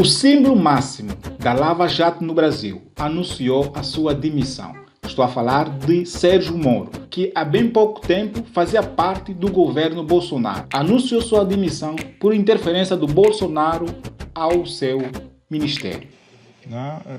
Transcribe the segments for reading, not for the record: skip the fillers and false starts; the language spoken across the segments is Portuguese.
O símbolo máximo da Lava Jato no Brasil anunciou a sua demissão. Estou a falar de Sérgio Moro, que há bem pouco tempo fazia parte do governo Bolsonaro. Anunciou sua demissão por interferência do Bolsonaro ao seu ministério.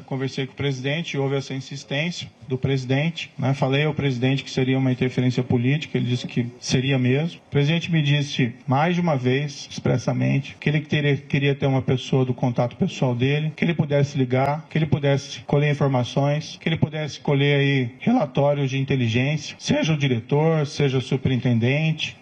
Conversei com o presidente, houve essa insistência do presidente. Falei ao presidente que seria uma interferência política, ele disse que seria mesmo. O presidente me disse mais de uma vez, expressamente, que ele queria ter uma pessoa do contato pessoal dele, que ele pudesse ligar, que ele pudesse colher informações, que ele pudesse colher aí relatórios de inteligência, seja o diretor, seja o superintendente.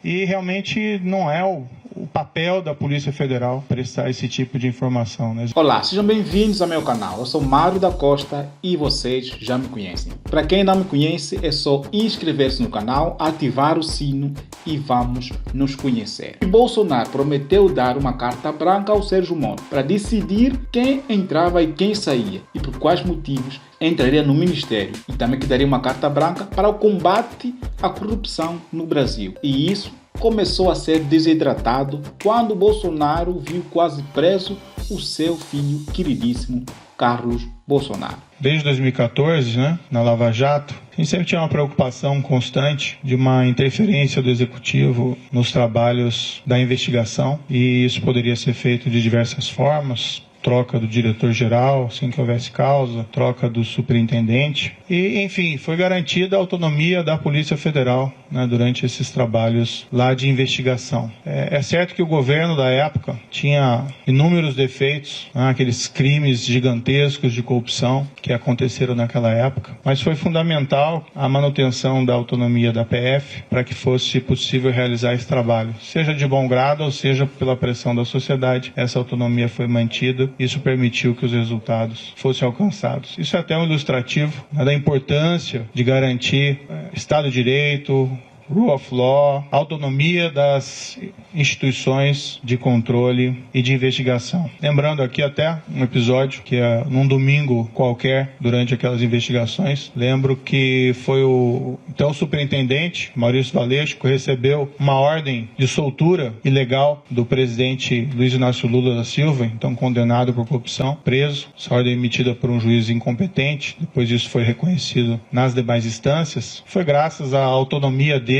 E realmente não é o papel da Polícia Federal prestar esse tipo de informação, né? Olá, sejam bem-vindos ao meu canal. Eu sou Mário da Costa e vocês já me conhecem. Para quem não me conhece, é só inscrever-se no canal, ativar o sino e vamos nos conhecer. O Bolsonaro prometeu dar uma carta branca ao Sérgio Moro para decidir quem entrava e quem saía e por quais motivos entraria no ministério, e também que daria uma carta branca para o combate à corrupção no Brasil. E isso começou a ser desidratado quando Bolsonaro viu quase preso o seu filho queridíssimo Carlos Bolsonaro. Desde 2014, na Lava Jato, a gente sempre tinha uma preocupação constante de uma interferência do Executivo nos trabalhos da investigação, e isso poderia ser feito de diversas formas. Troca do diretor-geral, assim que houvesse causa, troca do superintendente. E, enfim, foi garantida a autonomia da Polícia Federal durante esses trabalhos lá de investigação. É certo que o governo da época tinha inúmeros defeitos, aqueles crimes gigantescos de corrupção que aconteceram naquela época, mas foi fundamental a manutenção da autonomia da PF para que fosse possível realizar esse trabalho. Seja de bom grado ou seja pela pressão da sociedade, essa autonomia foi mantida. Isso permitiu que os resultados fossem alcançados. Isso é até um ilustrativo da importância de garantir Estado de Direito, Rule of Law, autonomia das instituições de controle e de investigação. Lembrando aqui até um episódio que é num domingo qualquer, durante aquelas investigações, lembro que foi o então superintendente, Maurício Valesco, recebeu uma ordem de soltura ilegal do presidente Luiz Inácio Lula da Silva, então condenado por corrupção, preso. Essa ordem emitida por um juiz incompetente, depois isso foi reconhecido nas demais instâncias. Foi graças à autonomia dele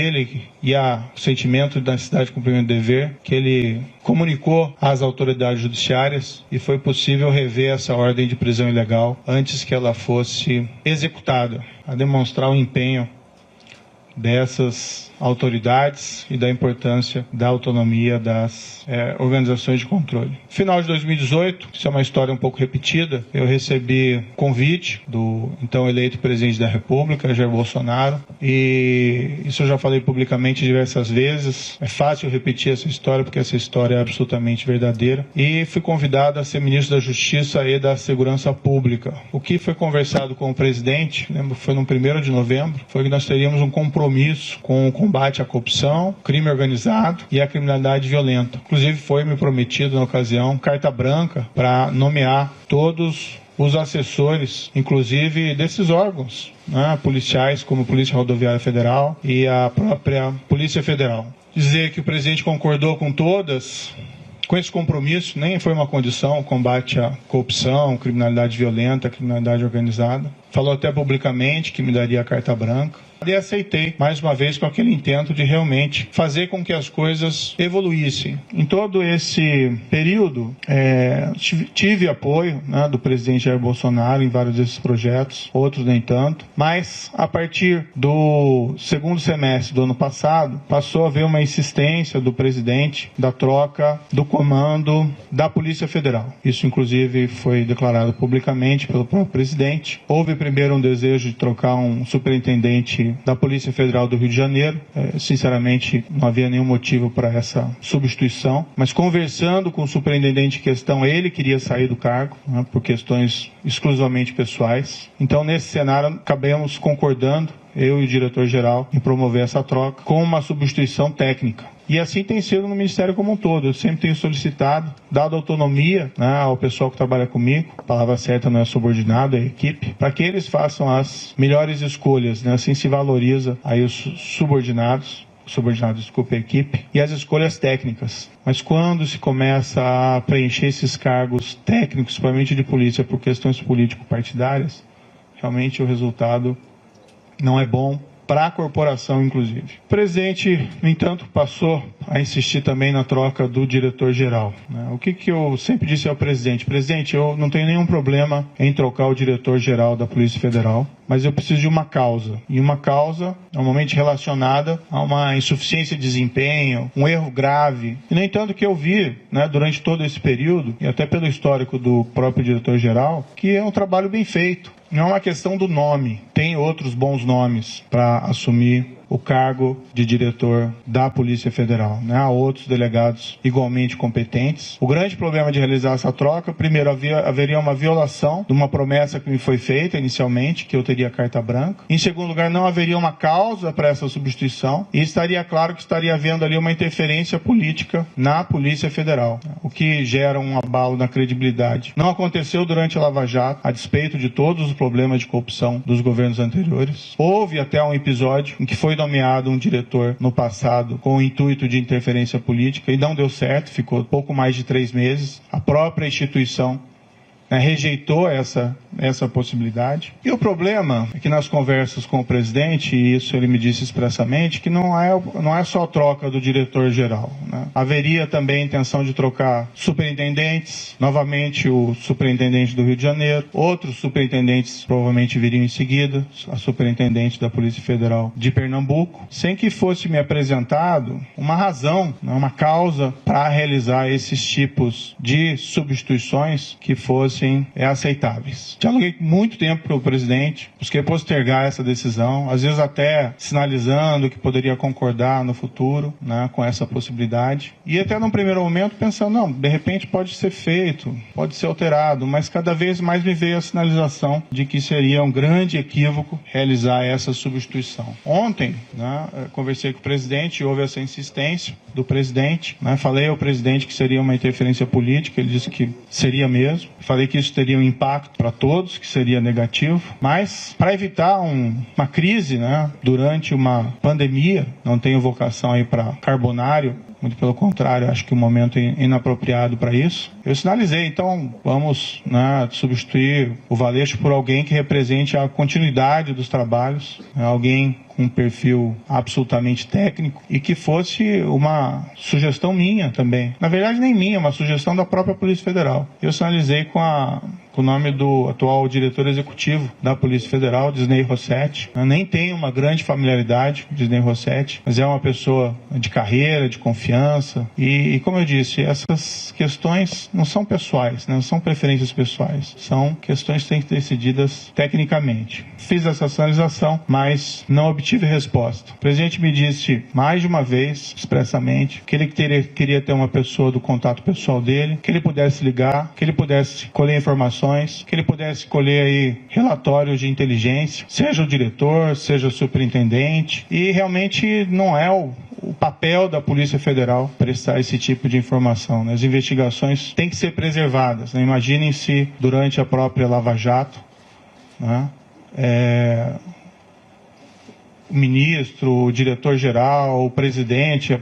e ao sentimento da necessidade de cumprimento do dever que ele comunicou às autoridades judiciárias e foi possível rever essa ordem de prisão ilegal antes que ela fosse executada, a demonstrar o empenho dessas autoridades e da importância da autonomia das organizações de controle. Final de 2018, isso é uma história um pouco repetida, eu recebi convite do então eleito presidente da República, Jair Bolsonaro, e isso eu já falei publicamente diversas vezes, é fácil repetir essa história porque essa história é absolutamente verdadeira, e fui convidado a ser ministro da Justiça e da Segurança Pública. O que foi conversado com o presidente, lembro, foi no 1º de novembro, foi que nós teríamos um compromisso com o combate à corrupção, crime organizado e à criminalidade violenta. Inclusive foi me prometido na ocasião carta branca para nomear todos os assessores, inclusive desses órgãos, policiais, como a Polícia Rodoviária Federal e a própria Polícia Federal. Dizer que o presidente concordou com esse compromisso, nem foi uma condição, o combate à corrupção, criminalidade violenta, criminalidade organizada. Falou até publicamente que me daria a carta branca. E aceitei, mais uma vez, com aquele intento de realmente fazer com que as coisas evoluíssem. Em todo esse período, tive apoio do presidente Jair Bolsonaro em vários desses projetos, outros nem tanto, mas a partir do segundo semestre do ano passado, passou a haver uma insistência do presidente da troca do comando da Polícia Federal. Isso, inclusive, foi declarado publicamente pelo próprio presidente. Houve primeiro um desejo de trocar um superintendente da Polícia Federal do Rio de Janeiro. Sinceramente, não havia nenhum motivo para essa substituição, mas conversando com o superintendente em questão, ele queria sair do cargo, por questões exclusivamente pessoais. Então, nesse cenário, acabamos concordando, eu e o diretor-geral, em promover essa troca com uma substituição técnica. E assim tem sido no Ministério como um todo. Eu sempre tenho solicitado, dado autonomia ao pessoal que trabalha comigo, a palavra certa não é subordinado, é equipe, para que eles façam as melhores escolhas, assim se valoriza aí os subordinados. a equipe, e as escolhas técnicas. Mas quando se começa a preencher esses cargos técnicos, principalmente de polícia, por questões político-partidárias, realmente o resultado não é bom para a corporação, inclusive. O presidente, no entanto, passou a insistir também na troca do diretor-geral. O que eu sempre disse ao presidente? Presidente, eu não tenho nenhum problema em trocar o diretor-geral da Polícia Federal, mas eu preciso de uma causa. E uma causa normalmente relacionada a uma insuficiência de desempenho, um erro grave. E, no entanto, que eu vi, durante todo esse período, e até pelo histórico do próprio diretor-geral, que é um trabalho bem feito. Não é uma questão do nome. Tem outros bons nomes para assumir o cargo de diretor da Polícia Federal. Há outros delegados igualmente competentes. O grande problema de realizar essa troca, primeiro, haveria uma violação de uma promessa que me foi feita inicialmente, que eu teria carta branca. Em segundo lugar, não haveria uma causa para essa substituição e estaria claro que estaria havendo ali uma interferência política na Polícia Federal, o que gera um abalo na credibilidade. Não aconteceu durante a Lava Jato, a despeito de todos os problemas de corrupção dos governos anteriores. Houve até um episódio em que foi nomeado um diretor no passado com o intuito de interferência política e não deu certo, ficou pouco mais de 3 meses. A própria instituição rejeitou essa possibilidade. E o problema é que nas conversas com o presidente, e isso ele me disse expressamente, que não é só a troca do diretor-geral. Haveria também a intenção de trocar superintendentes, novamente o superintendente do Rio de Janeiro, outros superintendentes provavelmente viriam em seguida, a superintendente da Polícia Federal de Pernambuco, sem que fosse me apresentado uma razão, uma causa para realizar esses tipos de substituições que fossem aceitáveis. Dialoguei muito tempo com o presidente, busquei postergar essa decisão, às vezes até sinalizando que poderia concordar no futuro com essa possibilidade. E até num primeiro momento pensando, não, de repente pode ser feito, pode ser alterado, mas cada vez mais me veio a sinalização de que seria um grande equívoco realizar essa substituição. Ontem, conversei com o presidente, houve essa insistência do presidente, falei ao presidente que seria uma interferência política, ele disse que seria mesmo, falei que isso teria um impacto para todos, que seria negativo, mas para evitar uma crise durante uma pandemia, não tenho vocação aí para carbonário, muito pelo contrário, acho que o momento é inapropriado para isso. Eu sinalizei, então vamos substituir o Valeixo por alguém que represente a continuidade dos trabalhos, alguém com um perfil absolutamente técnico e que fosse uma sugestão minha também. Na verdade, nem minha, uma sugestão da própria Polícia Federal. Eu sinalizei com o nome do atual diretor executivo da Polícia Federal, Disney Rossetti. Eu nem tenho uma grande familiaridade com Disney Rossetti, mas é uma pessoa de carreira, de confiança. E como eu disse, essas questões não são pessoais, não são preferências pessoais. São questões que têm que ser decididas tecnicamente. Fiz essa sinalização, mas não obtive resposta. O presidente me disse mais de uma vez, expressamente, que ele queria ter uma pessoa do contato pessoal dele, que ele pudesse ligar, que ele pudesse colher informações, que ele pudesse colher aí relatórios de inteligência, seja o diretor, seja o superintendente, e realmente não é o papel da Polícia Federal prestar esse tipo de informação. As investigações têm que ser preservadas. Imaginem se durante a própria Lava Jato, o ministro, o diretor-geral, o presidente,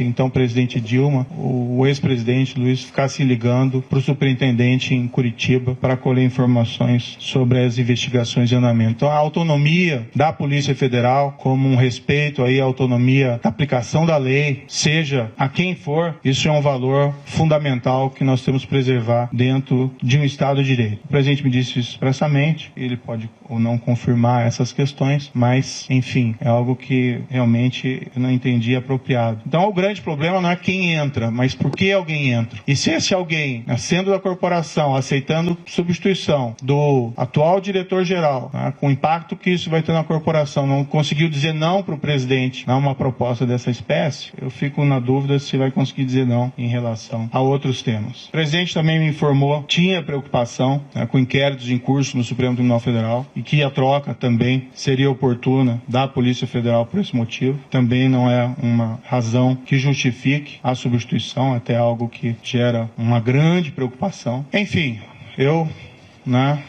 então presidente Dilma, o ex-presidente Luiz ficasse ligando para o superintendente em Curitiba para colher informações sobre as investigações em andamento. Então a autonomia da Polícia Federal, como um respeito aí à autonomia da aplicação da lei, seja a quem for, isso é um valor fundamental que nós temos que preservar dentro de um Estado de Direito. O presidente me disse isso expressamente, ele pode ou não confirmar essas questões, mas, enfim, é algo que realmente eu não entendi apropriado. Então, o grande problema não é quem entra, mas por que alguém entra. E se esse alguém, sendo da corporação, aceitando substituição do atual diretor-geral, com o impacto que isso vai ter na corporação, não conseguiu dizer não para o presidente uma proposta dessa espécie, eu fico na dúvida se vai conseguir dizer não em relação a outros temas. O presidente também me informou, tinha preocupação com inquéritos em curso no Supremo Tribunal Federal, e que a troca também seria oportuna da Polícia Federal por esse motivo. Também não é uma razão que justifique a substituição, até algo que gera uma grande preocupação. Enfim, eu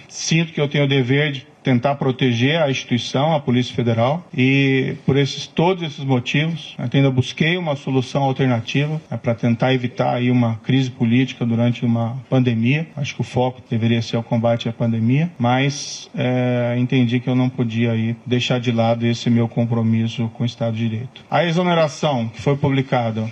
sinto que eu tenho o dever de tentar proteger a instituição, a Polícia Federal, e por todos esses motivos, eu ainda busquei uma solução alternativa para tentar evitar aí uma crise política durante uma pandemia. Acho que o foco deveria ser o combate à pandemia, mas entendi que eu não podia aí deixar de lado esse meu compromisso com o Estado de Direito. A exoneração que foi publicada,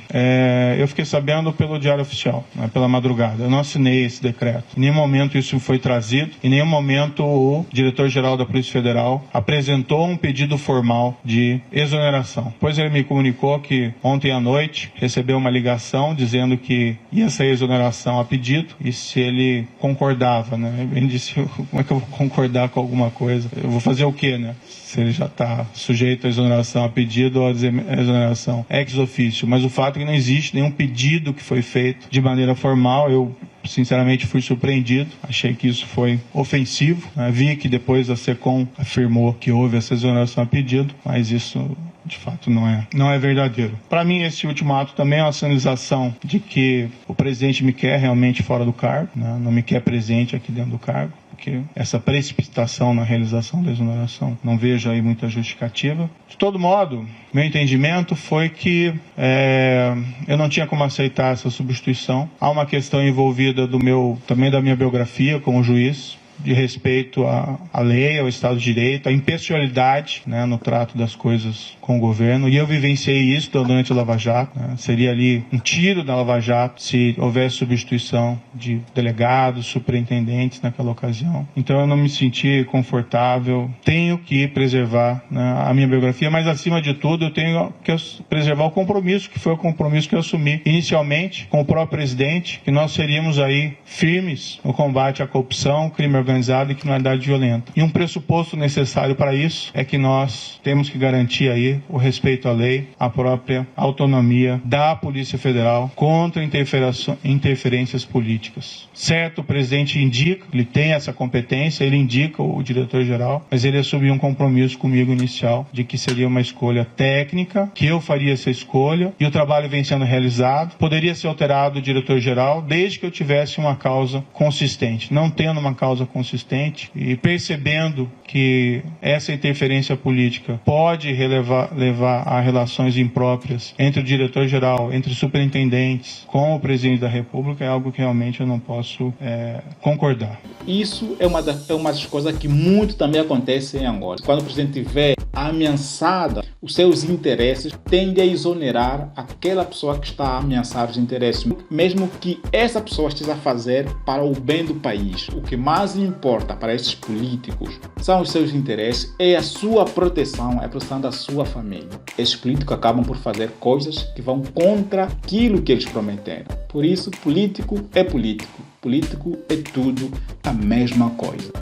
eu fiquei sabendo pelo Diário Oficial, pela madrugada. Eu não assinei esse decreto. Em nenhum momento isso foi trazido, em nenhum momento o diretor-geral da Polícia Federal apresentou um pedido formal de exoneração. Depois ele me comunicou que ontem à noite recebeu uma ligação dizendo que ia sair exoneração a pedido e se ele concordava, né? Ele disse, como é que eu vou concordar com alguma coisa? Eu vou fazer o quê, né? Se ele já está sujeito à exoneração a pedido ou à exoneração ex officio. Mas o fato é que não existe nenhum pedido que foi feito de maneira formal. Eu sinceramente fui surpreendido, achei que isso foi ofensivo, né? Vi que depois a SECOM afirmou que houve essa exoneração a pedido, mas isso de fato não é verdadeiro. Para mim, esse último ato também é uma sinalização de que o presidente me quer realmente fora do cargo, né? Não me quer presente aqui dentro do cargo, porque essa precipitação na realização da exoneração não vejo aí muita justificativa. De todo modo, meu entendimento foi que eu não tinha como aceitar essa substituição. Há uma questão envolvida também da minha biografia como juiz, de respeito à lei, ao Estado de Direito, à impessoalidade, né, no trato das coisas com o governo. E eu vivenciei isso durante a Lava Jato. Né? Seria ali um tiro da Lava Jato se houvesse substituição de delegados, superintendentes naquela ocasião. Então eu não me senti confortável. Tenho que preservar, né, a minha biografia, mas acima de tudo eu tenho que preservar o compromisso, que foi o compromisso que eu assumi inicialmente com o próprio presidente, que nós seríamos aí firmes no combate à corrupção, crime organizado e criminalidade violenta. E um pressuposto necessário para isso é que nós temos que garantir aí o respeito à lei, a própria autonomia da Polícia Federal contra interferências políticas. Certo, o presidente indica, ele tem essa competência, ele indica o diretor-geral, mas ele assumiu um compromisso comigo inicial de que seria uma escolha técnica, que eu faria essa escolha e o trabalho vem sendo realizado. Poderia ser alterado o diretor-geral desde que eu tivesse uma causa consistente. Não tendo uma causa consistente e percebendo que essa interferência política pode levar a relações impróprias entre o diretor-geral, entre os superintendentes, com o presidente da República, é algo que realmente eu não posso concordar. Isso é uma das coisas que muito também acontece em Angola. Quando o presidente vê ameaçada os seus interesses, tende a exonerar aquela pessoa que está a ameaçar os interesses, mesmo que essa pessoa esteja a fazer para o bem do país. O que mais importa para esses políticos são os seus interesses, é a sua proteção, é a proteção da sua família. Esses políticos acabam por fazer coisas que vão contra aquilo que eles prometeram. Por isso, político é político. Político é tudo a mesma coisa.